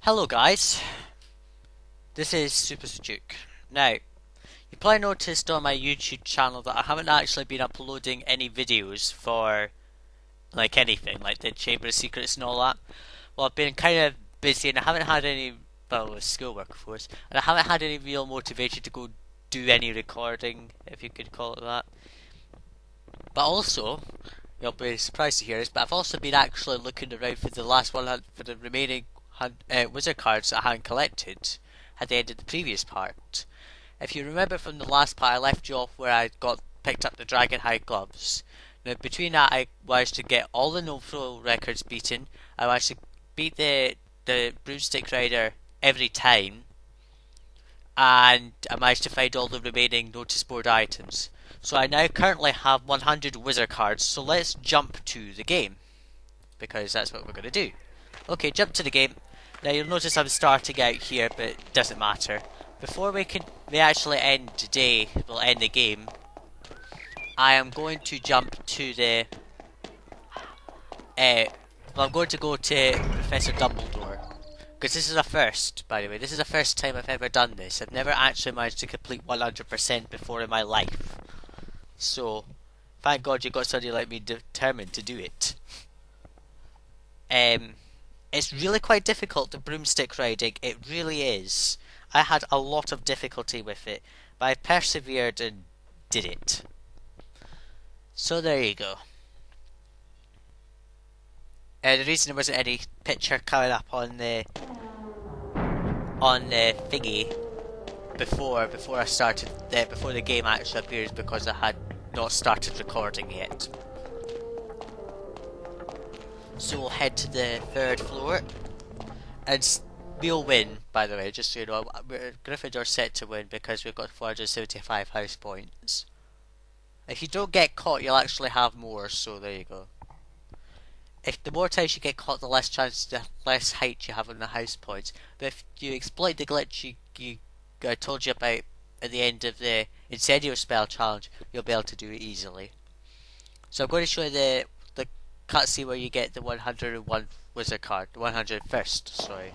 Hello guys, this is Super Duke. Now, you probably noticed on my YouTube channel that I haven't actually been uploading any videos for like anything, like the Chamber of Secrets and all that. Well, I've been kind of busy and I haven't had any, well, with schoolwork of course, and I haven't had any real motivation to go do any recording, if you could call it that. But also, you'll be surprised to hear this, but I've also been actually looking around for the last one, for the remaining wizard cards that I hadn't collected at the end of the previous part. If you remember from the last part, I left you off where I picked up the Dragon High gloves. Now between that, I managed to get all the no-throw records beaten. I managed to beat the broomstick rider every time, and I managed to find all the remaining notice board items. So I now currently have 100 wizard cards. So let's jump to the game, because that's what we're going to do. Okay, jump to the game. Now you'll notice I'm starting out here, but it doesn't matter. Before we actually end today, we'll end the game. I am going to jump to the. Well, I'm going to go to Professor Dumbledore, because this is a first. By the way, this is the first time I've ever done this. I've never actually managed to complete 100% before in my life. So, thank God you got somebody like me determined to do it. It's really quite difficult, the broomstick riding, it really is. I had a lot of difficulty with it, but I persevered and did it. So there you go. The reason there wasn't any picture coming up on the thingy before I started before the game actually appears, because I had not started recording yet. So we'll head to the third floor, and we'll win, by the way, just so you know. Gryffindor set to win because we've got 475 house points. If you don't get caught, you'll actually have more, so there you go. If the more times you get caught, the less less height you have on the house points. But if you exploit the glitch I told you about at the end of the Incendio spell challenge, you'll be able to do it easily. So I'm going to show you the cutscene where you get the 101 wizard card, the 101st, sorry.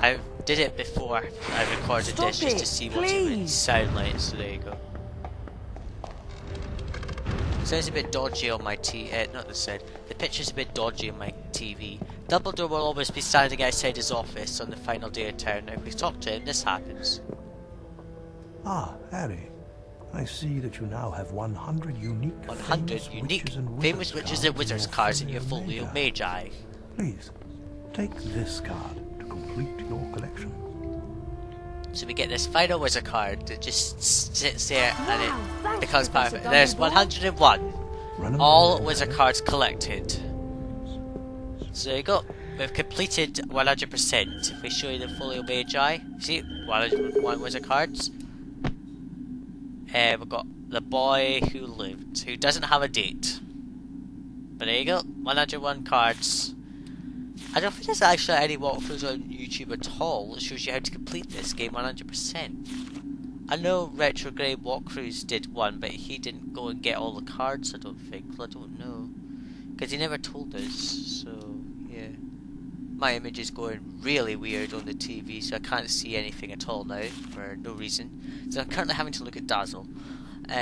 I did it before I recorded this just to see what it would sound like, so there you go. Sounds a bit dodgy on my not the sound. The picture's a bit dodgy on my TV. Dumbledore will always be standing outside his office on the final day of town. Now if we talk to him, this happens. Ah, Harry. I see that you now have 100 unique famous witches and wizards cards in your folio Magi. Please, take this card to complete your collection. So we get this final wizard card that just sits there and it becomes part of it. There's 101. All wizard cards collected. So there you go. We've completed 100%. If we show you the folio Magi, see, 101 wizard cards. We've got the boy who lived, who doesn't have a date. But there you go, 101 cards. I don't think there's actually any walkthroughs on YouTube at all that shows you how to complete this game 100%. I know Retrograde Walkthroughs did one, but he didn't go and get all the cards, I don't think. Well, I don't know. Because he never told us, so yeah. My image is going really weird on the TV, so I can't see anything at all now, for no reason. So I'm currently having to look at Dazzle. No,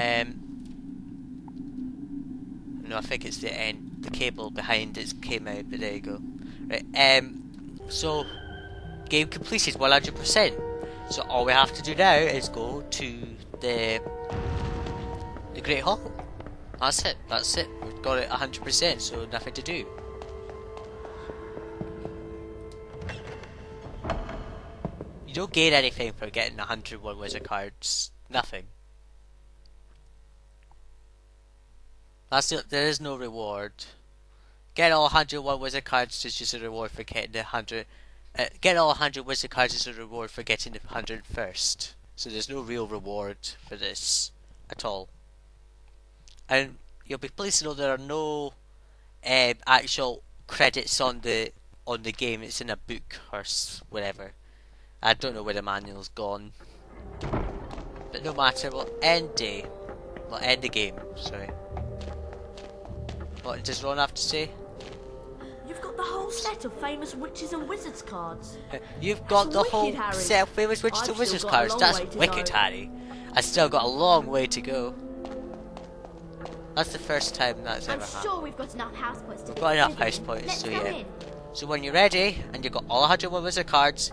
I think it's the end. The cable behind it came out, but there you go. Right, so, game completed 100%. So all we have to do now is go to the Great Hall. That's it. We've got it 100%, so nothing to do. You don't gain anything for getting 101 wizard cards. Nothing. There is no reward. Get all 101 wizard cards is just a reward for getting the 100. Get all 100 wizard cards is a reward for getting the 101st. So there's no real reward for this at all. And you'll be pleased to know there are no actual credits on the game. It's in a book or whatever. I don't know where the manual's gone. But no matter, we'll end the game, sorry. What does Ron have to say? You've got got the whole set of famous witches and wizards cards. You've got That's the whole wicked, Harry. set of famous witches I've and still wizards got a cards. long That's way to wicked, go. Harry. I still got a long way to go. That's the first time that's I'm ever happened. sure we've got enough house points to We've do got enough quizzing. house points, Let's so go yeah. in. So when you're ready, and you've got all 101 wizard cards,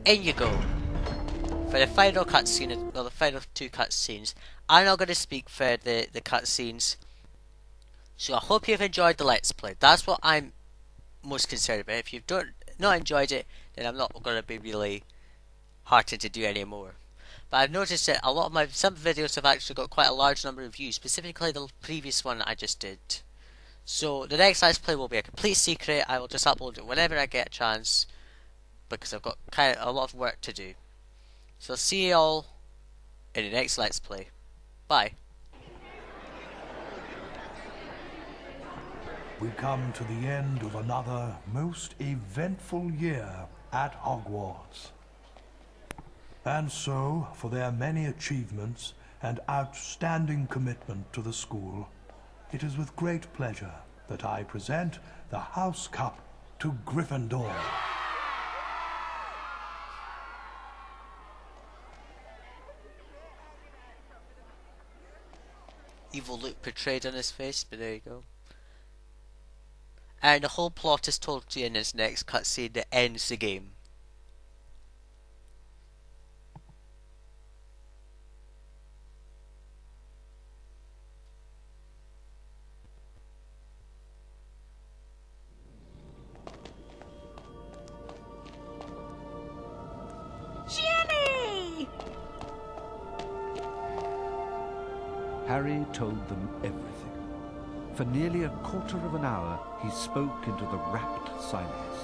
in you go. For the final cutscene, well, the final two cutscenes. I'm not going to speak for the cutscenes. So I hope you've enjoyed the Let's Play. That's what I'm most concerned about. If you've not enjoyed it, then I'm not going to be really heartened to do any more. But I've noticed that a lot of some videos have actually got quite a large number of views, specifically the previous one that I just did. So the next Let's Play will be a complete secret. I will just upload it whenever I get a chance, because I've got kind of a lot of work to do. So I'll see you all in the next Let's Play. Bye. We come to the end of another most eventful year at Hogwarts. And so, for their many achievements and outstanding commitment to the school, it is with great pleasure that I present the House Cup to Gryffindor. Evil look portrayed on his face, but there you go. And the whole plot is told to you in this next cutscene that ends the game. Ginny! Harry told them everything. For nearly a quarter of an hour, he spoke into the rapt silence.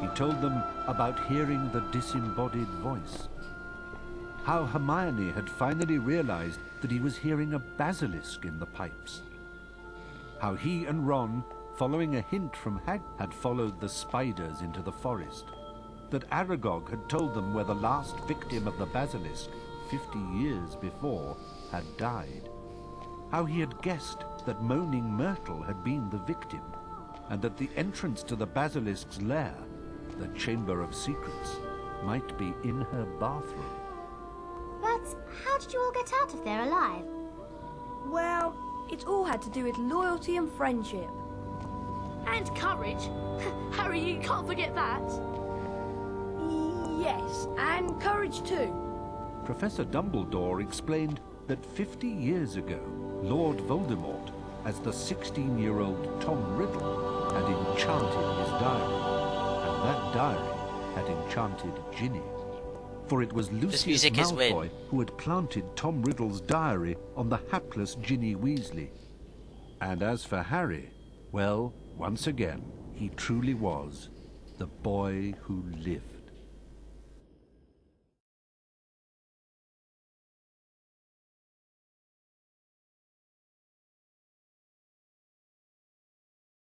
He told them about hearing the disembodied voice. How Hermione had finally realized that he was hearing a basilisk in the pipes. How he and Ron, following a hint from Hag, had followed the spiders into the forest. That Aragog had told them where the last victim of the basilisk, 50 years before, had died. How he had guessed that Moaning Myrtle had been the victim, and that the entrance to the basilisk's lair, the Chamber of Secrets, might be in her bathroom. But how did you all get out of there alive? Well, it's all had to do with loyalty and friendship. And courage. Harry, you can't forget that. Yes, and courage too. Professor Dumbledore explained that 50 years ago, Lord Voldemort, as the 16-year-old Tom Riddle, had enchanted his diary, and that diary had enchanted Ginny. For it was Lucius music is Malfoy weird. who had planted Tom Riddle's diary on the hapless Ginny Weasley. And as for Harry, well, once again, he truly was the boy who lived.